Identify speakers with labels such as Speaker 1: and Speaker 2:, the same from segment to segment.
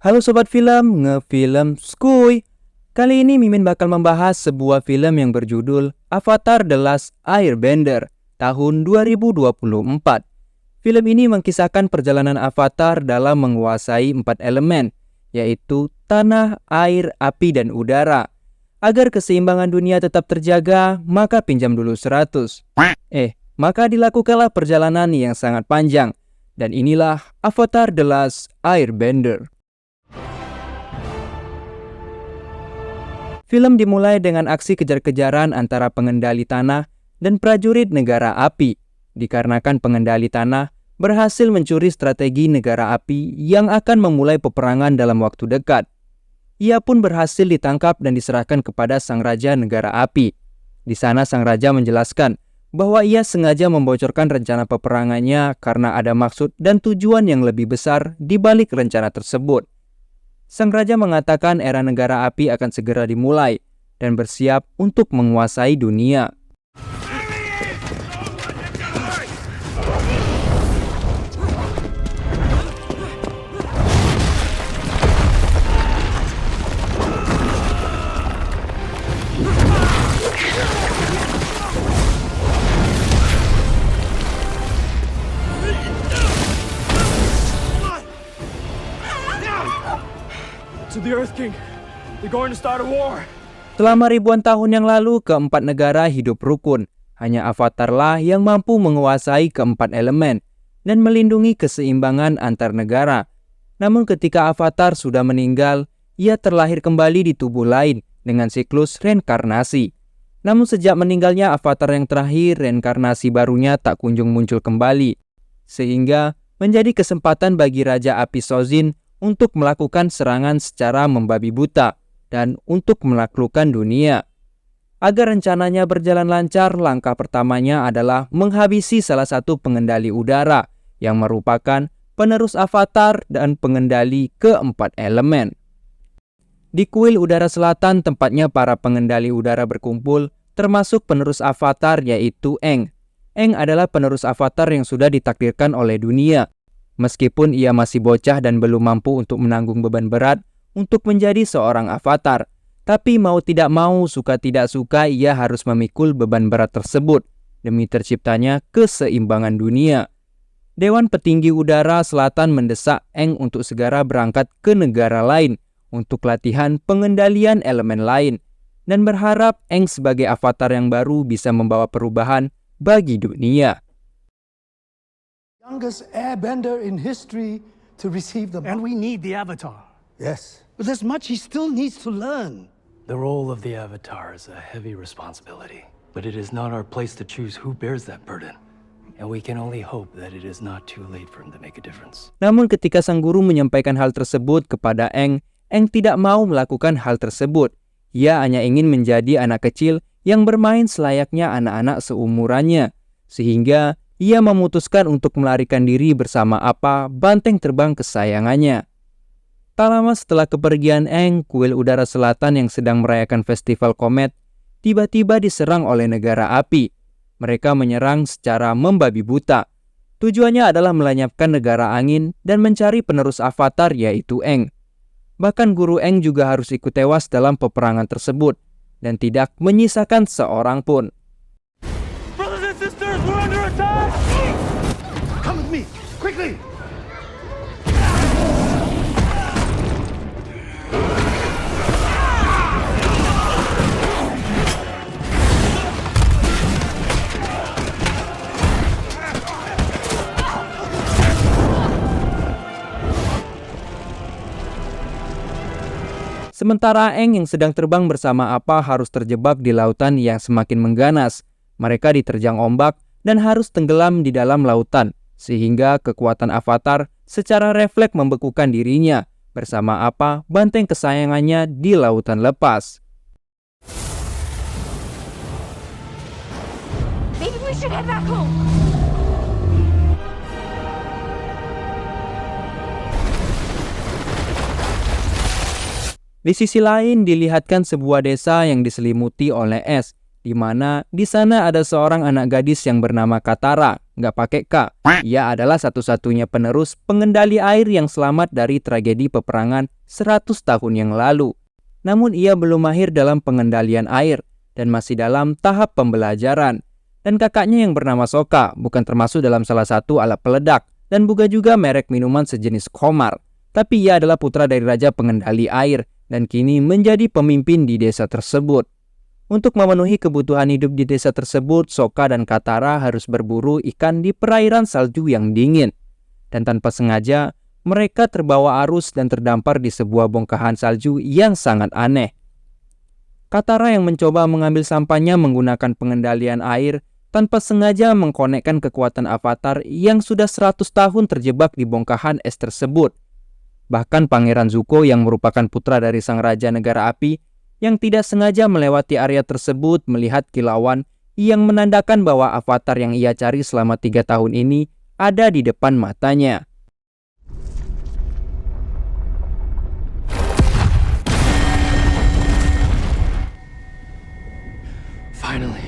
Speaker 1: Halo Sobat Film, ngefilm skuy. Kali ini Mimin bakal membahas sebuah film yang berjudul Avatar The Last Airbender tahun 2024. Film ini mengkisahkan perjalanan Avatar dalam menguasai 4 elemen, yaitu tanah, air, api, dan udara. Agar keseimbangan dunia tetap terjaga, maka pinjam dulu 100. Maka dilakukanlah perjalanan yang sangat panjang. Dan inilah Avatar The Last Airbender. Film dimulai dengan aksi kejar-kejaran antara pengendali tanah dan prajurit negara api, dikarenakan pengendali tanah berhasil mencuri strategi negara api yang akan memulai peperangan dalam waktu dekat. Ia pun berhasil ditangkap dan diserahkan kepada sang raja negara api. Di sana sang raja menjelaskan bahwa ia sengaja membocorkan rencana peperangannya karena ada maksud dan tujuan yang lebih besar di balik rencana tersebut. Sang raja mengatakan era negara api akan segera dimulai dan bersiap untuk menguasai dunia.
Speaker 2: To the Earth King, they're going to start a war.
Speaker 1: Selama ribuan tahun yang lalu, keempat negara hidup rukun. Hanya Avatarlah yang mampu menguasai keempat elemen dan melindungi keseimbangan antar negara. Namun ketika Avatar sudah meninggal, ia terlahir kembali di tubuh lain dengan siklus reinkarnasi. Namun sejak meninggalnya Avatar yang terakhir, reinkarnasi barunya tak kunjung muncul kembali. Sehingga menjadi kesempatan bagi Raja Api Sozin untuk melakukan serangan secara membabi buta dan untuk menaklukkan dunia. Agar rencananya berjalan lancar, langkah pertamanya adalah menghabisi salah satu pengendali udara yang merupakan penerus Avatar dan pengendali keempat elemen. Di kuil udara selatan tempatnya para pengendali udara berkumpul, termasuk penerus Avatar yaitu Aang. Aang adalah penerus Avatar yang sudah ditakdirkan oleh dunia. Meskipun ia masih bocah dan belum mampu untuk menanggung beban berat untuk menjadi seorang avatar, tapi mau tidak mau, suka tidak suka, ia harus memikul beban berat tersebut demi terciptanya keseimbangan dunia. Dewan Petinggi Udara Selatan mendesak Aang untuk segera berangkat ke negara lain untuk latihan pengendalian elemen lain dan berharap Aang sebagai avatar yang baru bisa membawa perubahan bagi dunia.
Speaker 3: Youngest airbender in history to receive the
Speaker 2: And we need the Avatar.
Speaker 3: Yes, but there's much he still needs to learn.
Speaker 4: The role of the Avatar is a heavy responsibility, but it is not our place to choose who bears that burden. And we can only hope that it is not too late for him to make a difference.
Speaker 1: Namun ketika sang guru menyampaikan hal tersebut kepada Aang, Aang tidak mau melakukan hal tersebut. Ia hanya ingin menjadi anak kecil yang bermain selayaknya anak-anak seumurannya, sehingga ia memutuskan untuk melarikan diri bersama Appa, banteng terbang kesayangannya. Tak lama setelah kepergian Aang, kuil udara selatan yang sedang merayakan festival komet tiba-tiba diserang oleh negara api. Mereka menyerang secara membabi buta. Tujuannya adalah melenyapkan negara angin dan mencari penerus Avatar yaitu Aang. Bahkan guru Aang juga harus ikut tewas dalam peperangan tersebut dan tidak menyisakan seorang pun.
Speaker 3: Come with me, quickly!
Speaker 1: Sementara Aang yang sedang terbang bersama Appa harus terjebak di lautan yang semakin mengganas. Mereka diterjang ombak dan harus tenggelam di dalam lautan, sehingga kekuatan Avatar secara refleks membekukan dirinya bersama Appa, banteng kesayangannya di lautan lepas.
Speaker 5: Maybe we should head back home.
Speaker 1: Di sisi lain dilihatkan sebuah desa yang diselimuti oleh es, di mana di sana ada seorang anak gadis yang bernama Katara nggak pakai K. Ia adalah satu-satunya penerus pengendali air yang selamat dari tragedi peperangan 100 tahun yang lalu. Namun ia belum mahir dalam pengendalian air dan masih dalam tahap pembelajaran. Dan kakaknya yang bernama Sokka bukan termasuk dalam salah satu alat peledak dan bukan juga merek minuman sejenis Komar. Tapi ia adalah putra dari raja pengendali air dan kini menjadi pemimpin di desa tersebut. Untuk memenuhi kebutuhan hidup di desa tersebut, Sokka dan Katara harus berburu ikan di perairan salju yang dingin. Dan tanpa sengaja, mereka terbawa arus dan terdampar di sebuah bongkahan salju yang sangat aneh. Katara yang mencoba mengambil sampahnya menggunakan pengendalian air, tanpa sengaja mengkonekkan kekuatan avatar yang sudah 100 tahun terjebak di bongkahan es tersebut. Bahkan Pangeran Zuko yang merupakan putra dari sang raja negara api, yang tidak sengaja melewati area tersebut melihat kilauan yang menandakan bahwa avatar yang ia cari selama 3 tahun ini ada di depan matanya.
Speaker 4: Finally.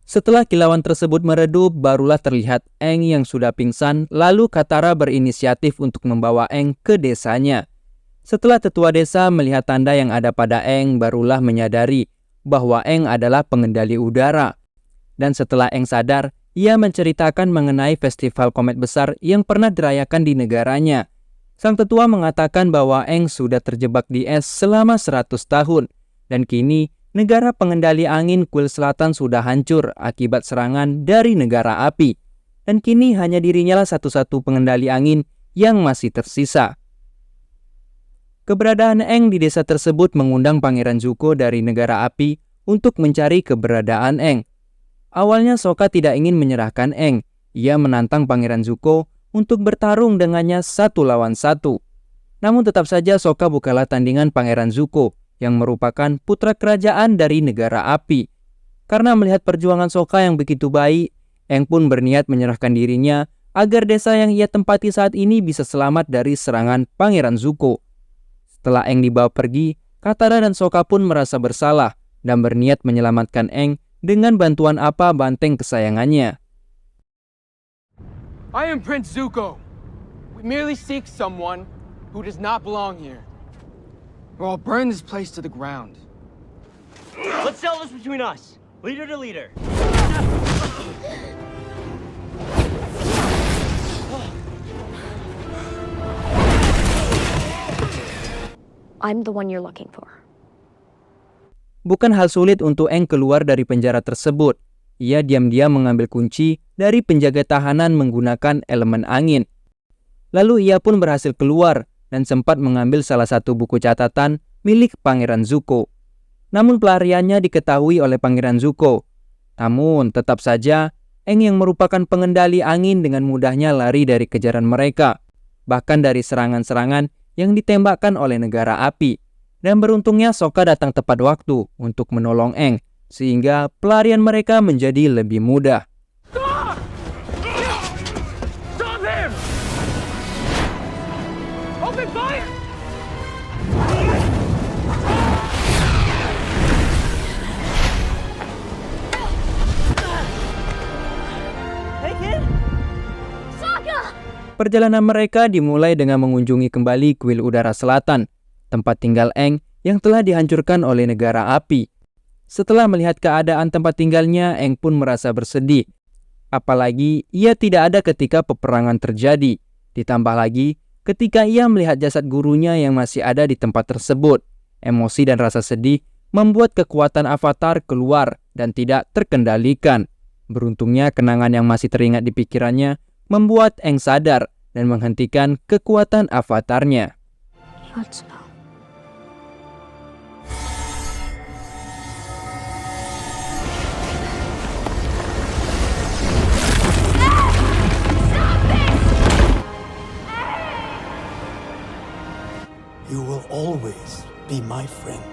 Speaker 1: Setelah kilauan tersebut meredup, barulah terlihat Aang yang sudah pingsan, lalu Katara berinisiatif untuk membawa Aang ke desanya. Setelah tetua desa melihat tanda yang ada pada Aang, barulah menyadari bahwa Aang adalah pengendali udara. Dan setelah Aang sadar, ia menceritakan mengenai festival komet besar yang pernah dirayakan di negaranya. Sang tetua mengatakan bahwa Aang sudah terjebak di es selama 100 tahun. Dan kini, negara pengendali angin Kuil Selatan sudah hancur akibat serangan dari negara api. Dan kini hanya dirinya lah satu-satu pengendali angin yang masih tersisa. Keberadaan Aang di desa tersebut mengundang Pangeran Zuko dari negara api untuk mencari keberadaan Aang. Awalnya Sokka tidak ingin menyerahkan Aang. Ia menantang Pangeran Zuko untuk bertarung dengannya 1 lawan 1. Namun tetap saja Sokka bukanlah tandingan Pangeran Zuko yang merupakan putra kerajaan dari negara api. Karena melihat perjuangan Sokka yang begitu baik, Aang pun berniat menyerahkan dirinya agar desa yang ia tempati saat ini bisa selamat dari serangan Pangeran Zuko. Setelah Aang dibawa pergi, Katara dan Sokka pun merasa bersalah dan berniat menyelamatkan Aang dengan bantuan apa banteng kesayangannya.
Speaker 6: I am Prince Zuko. We merely seek someone who does not belong here. Or I'll burn this place to the ground.
Speaker 7: Let's settle this between us, leader to leader.
Speaker 5: I'm the one you're looking for.
Speaker 1: Bukan hal sulit untuk Aang keluar dari penjara tersebut. Ia diam-diam mengambil kunci dari penjaga tahanan menggunakan elemen angin. Lalu ia pun berhasil keluar dan sempat mengambil salah satu buku catatan milik Pangeran Zuko. Namun pelariannya diketahui oleh Pangeran Zuko. Namun tetap saja Aang yang merupakan pengendali angin dengan mudahnya lari dari kejaran mereka. Bahkan dari serangan-serangan yang ditembakkan oleh negara api. Dan beruntungnya Sokka datang tepat waktu untuk menolong Aang, sehingga pelarian mereka menjadi lebih mudah.
Speaker 2: Stop! Stop him! Open fire!
Speaker 7: Hey kid!
Speaker 5: Sokka!
Speaker 1: Perjalanan mereka dimulai dengan mengunjungi kembali Kuil Udara Selatan, tempat tinggal Aang yang telah dihancurkan oleh negara api. Setelah melihat keadaan tempat tinggalnya, Aang pun merasa bersedih. Apalagi ia tidak ada ketika peperangan terjadi. Ditambah lagi ketika ia melihat jasad gurunya yang masih ada di tempat tersebut. Emosi dan rasa sedih membuat kekuatan avatar keluar dan tidak terkendalikan. Beruntungnya kenangan yang masih teringat di pikirannya membuat Aang sadar dan menghentikan kekuatan avatarnya.
Speaker 5: Let's go.
Speaker 3: You will always be my friend.